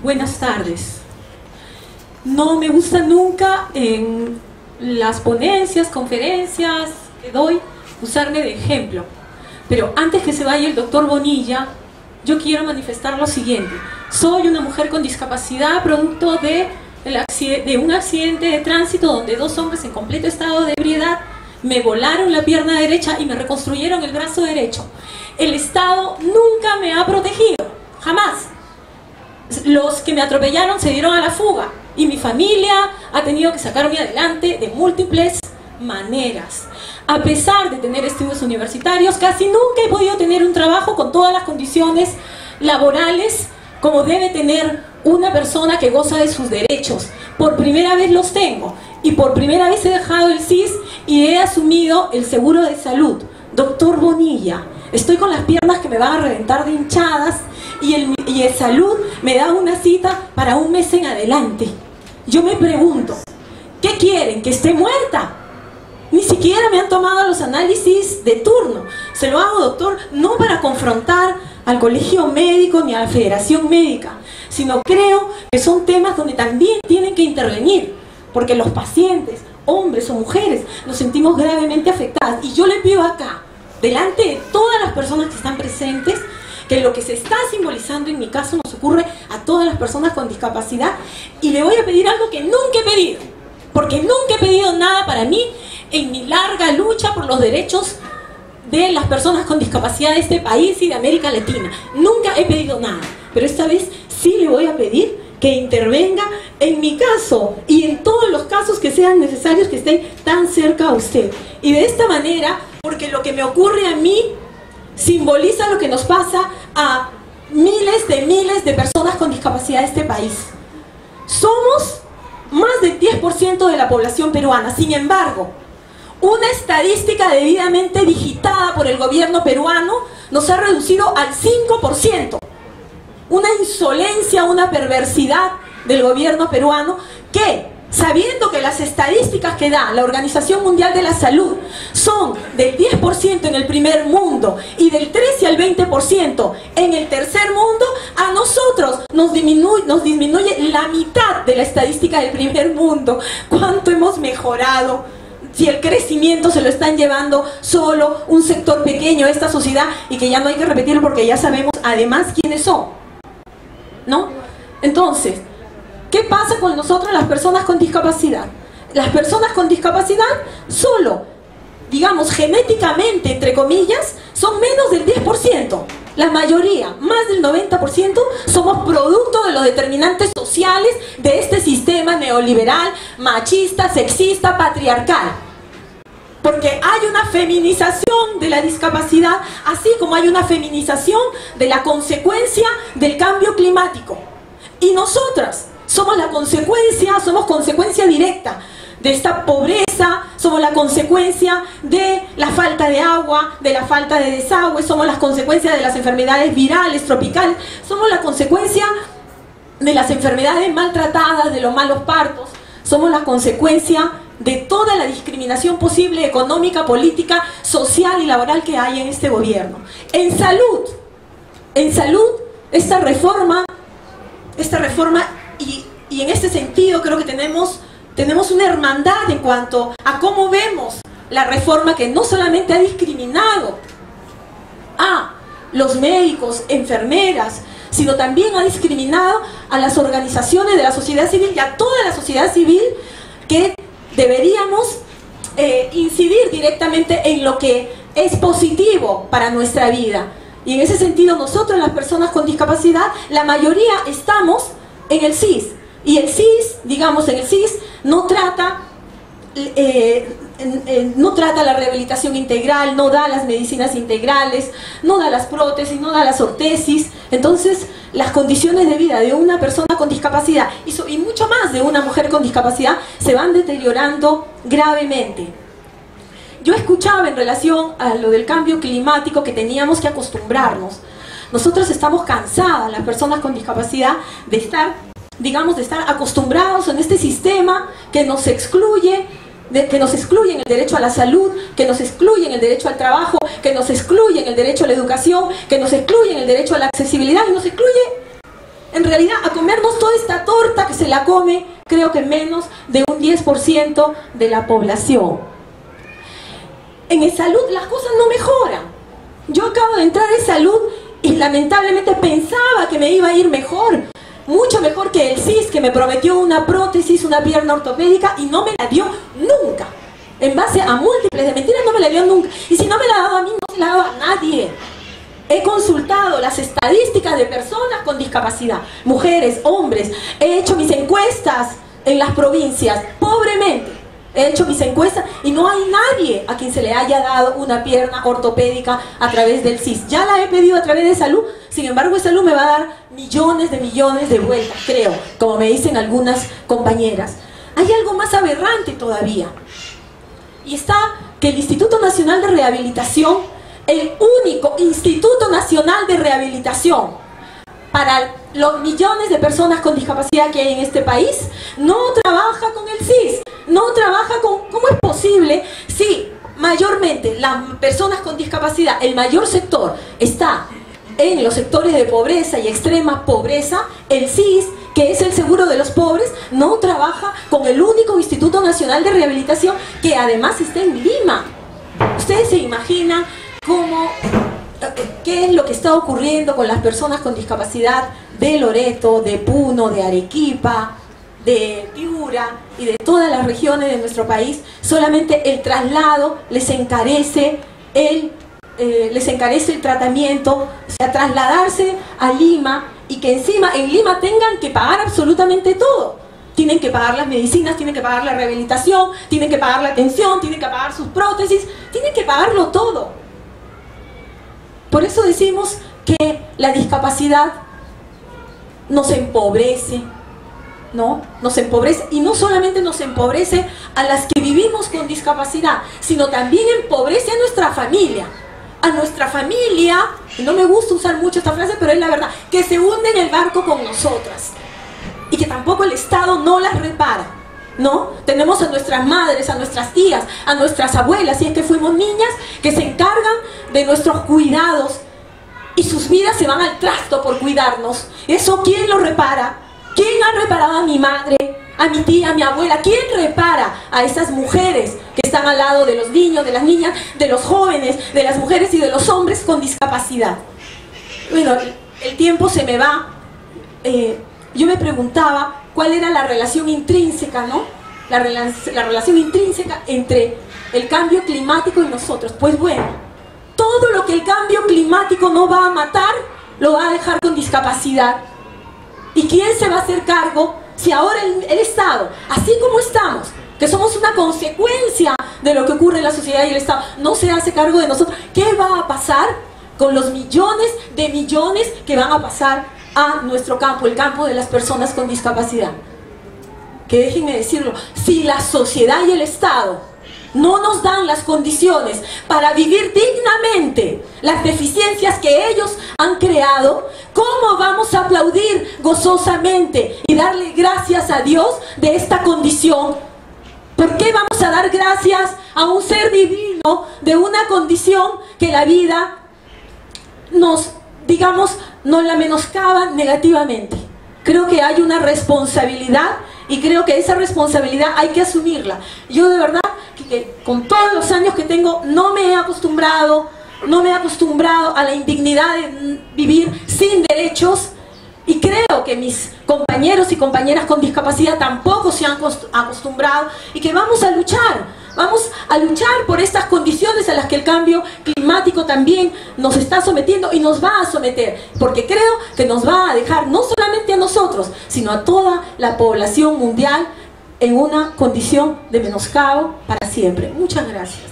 Buenas tardes. No me gusta nunca en las ponencias, conferencias que doy, usarme de ejemplo. Pero antes que se vaya el doctor Bonilla, yo quiero manifestar lo siguiente. Soy una mujer con discapacidad producto de un accidente de tránsito donde dos hombres en completo estado de ebriedad me volaron la pierna derecha y me reconstruyeron el brazo derecho. El Estado nunca me ha protegido, jamás. Los que me atropellaron se dieron a la fuga y mi familia ha tenido que sacarme adelante de múltiples maneras. A pesar de tener estudios universitarios, casi nunca he podido tener un trabajo con todas las condiciones laborales como debe tener una persona que goza de sus derechos. Por primera vez los tengo y por primera vez he dejado el CIS y he asumido el seguro de salud. Doctor Bonilla, estoy con las piernas que me van a reventar de hinchadas y el salud me da una cita para un mes en adelante. Yo me pregunto, ¿qué quieren? ¿Que esté muerta? Ni siquiera me han tomado los análisis de turno. Se lo hago, doctor, no para confrontar al colegio médico ni a la federación médica, sino creo que son temas donde también tienen que intervenir, porque los pacientes, hombres o mujeres, nos sentimos gravemente afectadas. Y yo le pido acá, delante de todas las personas que están presentes, que lo que se está simbolizando en mi caso nos ocurre a todas las personas con discapacidad, y le voy a pedir algo que nunca he pedido, porque nunca he pedido nada para mí en mi larga lucha por los derechos de las personas con discapacidad de este país y de América Latina. Nunca he pedido nada, pero esta vez sí le voy a pedir que intervenga en mi caso y en todos los casos que sean necesarios que estén tan cerca a usted. Y de esta manera, porque lo que me ocurre a mí simboliza lo que nos pasa a miles de personas con discapacidad de este país. Somos más del 10% de la población peruana. Sin embargo, una estadística debidamente digitada por el gobierno peruano nos ha reducido al 5%. Una insolencia, una perversidad del gobierno peruano que, sabiendo que las estadísticas que da la Organización Mundial de la Salud son del 10% en el primer mundo y del 13 al 20% en el tercer mundo, a nosotros nos disminuye la mitad de la estadística del primer mundo. ¿Cuánto hemos mejorado? Si el crecimiento se lo están llevando solo un sector pequeño de esta sociedad y que ya no hay que repetirlo porque ya sabemos además quiénes son, ¿no? Entonces, ¿qué pasa con nosotros las personas con discapacidad? Las personas con discapacidad solo, digamos genéticamente, entre comillas, son menos del 10%. La mayoría, más del 90%, somos producto de los determinantes sociales de este sistema neoliberal, machista, sexista, patriarcal. Porque hay una feminización de la discapacidad, así como hay una feminización de la consecuencia del cambio climático. Y nosotras somos la consecuencia, somos consecuencia directa de esta pobreza, somos la consecuencia de la falta de agua, de la falta de desagüe, somos las consecuencias de las enfermedades virales, tropicales, somos la consecuencia de las enfermedades maltratadas, de los malos partos, somos la consecuencia de toda la discriminación posible, económica, política, social y laboral que hay en este gobierno. En salud, esta reforma y en este sentido creo que tenemos una hermandad en cuanto a cómo vemos la reforma, que no solamente ha discriminado a los médicos, enfermeras, sino también ha discriminado a las organizaciones de la sociedad civil y a toda la sociedad civil, que deberíamos incidir directamente en lo que es positivo para nuestra vida. Y en ese sentido nosotros, las personas con discapacidad, la mayoría estamos en el CIS. Y el CIS, digamos, en el CIS no trata la rehabilitación integral, no da las medicinas integrales, no da las prótesis, no da las ortesis. Entonces, las condiciones de vida de una persona con discapacidad y mucho más de una mujer con discapacidad se van deteriorando gravemente. Yo escuchaba en relación a lo del cambio climático que teníamos que acostumbrarnos. Nosotros estamos cansadas, las personas con discapacidad, de estar acostumbrados en este sistema que nos excluye, que nos excluye en el derecho a la salud, que nos excluye en el derecho al trabajo, que nos excluye en el derecho a la educación, que nos excluye en el derecho a la accesibilidad y nos excluye en realidad a comernos toda esta torta que se la come, creo que menos de un 10% de la población. En salud las cosas no mejoran. Yo acabo de entrar en salud y lamentablemente pensaba que me iba a ir mejor, mucho mejor que el CIS, que me prometió una prótesis, una pierna ortopédica, y no me la dio nunca. En base a múltiples de mentiras, no me la dio nunca. Y si no me la ha dado a mí, no se la ha dado a nadie. He consultado las estadísticas de personas con discapacidad, mujeres, hombres. He hecho mis encuestas en las provincias, pobremente. He hecho mis encuestas y no hay nadie a quien se le haya dado una pierna ortopédica a través del CIS. Ya la he pedido a través de salud, sin embargo, salud me va a dar millones de vueltas, creo, como me dicen algunas compañeras. Hay algo más aberrante todavía. Y está que el Instituto Nacional de Rehabilitación, el único Instituto Nacional de Rehabilitación para los millones de personas con discapacidad que hay en este país, no trabaja con el CIS, no trabaja con... ¿Cómo es posible si mayormente las personas con discapacidad, el mayor sector está en los sectores de pobreza y extrema pobreza, el CIS, que es el seguro de los pobres, no trabaja con el único Instituto Nacional de Rehabilitación, que además está en Lima? Ustedes se imaginan qué es lo que está ocurriendo con las personas con discapacidad de Loreto, de Puno, de Arequipa, de Piura y de todas las regiones de nuestro país. Solamente el traslado les encarece el tratamiento, o sea, trasladarse a Lima, y que encima en Lima tengan que pagar absolutamente todo. Tienen que pagar las medicinas, tienen que pagar la rehabilitación, tienen que pagar la atención, tienen que pagar sus prótesis, tienen que pagarlo todo. Por eso decimos que la discapacidad nos empobrece, ¿no? Nos empobrece, y no solamente nos empobrece a las que vivimos con discapacidad, sino también empobrece a nuestra familia. A nuestra familia, no me gusta usar mucho esta frase, pero es la verdad, que se hunde en el barco con nosotras y que tampoco el Estado no las repara, ¿no? Tenemos a nuestras madres, a nuestras tías, a nuestras abuelas, si es que fuimos niñas, que se encargan de nuestros cuidados y sus vidas se van al trasto por cuidarnos. ¿Eso quién lo repara? ¿Quién ha reparado a mi madre, a mi tía, a mi abuela? ¿Quién repara a esas mujeres que están al lado de los niños, de las niñas, de los jóvenes, de las mujeres y de los hombres con discapacidad? Bueno, el tiempo se me va. Yo me preguntaba cuál era la relación intrínseca, ¿no? La relación intrínseca entre el cambio climático y nosotros. Pues bueno, todo lo que el cambio climático no va a matar, lo va a dejar con discapacidad. ¿Y quién se va a hacer cargo si ahora el Estado, así como estamos, que somos una consecuencia de lo que ocurre en la sociedad, y el Estado no se hace cargo de nosotros? ¿Qué va a pasar con los millones de millones que van a pasar a nuestro campo, el campo de las personas con discapacidad? Que déjenme decirlo, si la sociedad y el Estado no nos dan las condiciones para vivir dignamente las deficiencias que ellos han creado, ¿cómo vamos a aplaudir gozosamente y darle gracias a Dios de esta condición? ¿Por qué vamos a dar gracias a un ser divino de una condición que la vida nos, digamos, nos la menoscaba negativamente? Creo que hay una responsabilidad y creo que esa responsabilidad hay que asumirla. Yo de verdad que con todos los años que tengo no me he acostumbrado a la indignidad de vivir sin derechos, y creo que mis compañeros y compañeras con discapacidad tampoco se han acostumbrado, y que vamos a luchar por estas condiciones a las que el cambio climático también nos está sometiendo y nos va a someter, porque creo que nos va a dejar no solamente a nosotros, sino a toda la población mundial en una condición de menoscabo para siempre. Muchas gracias.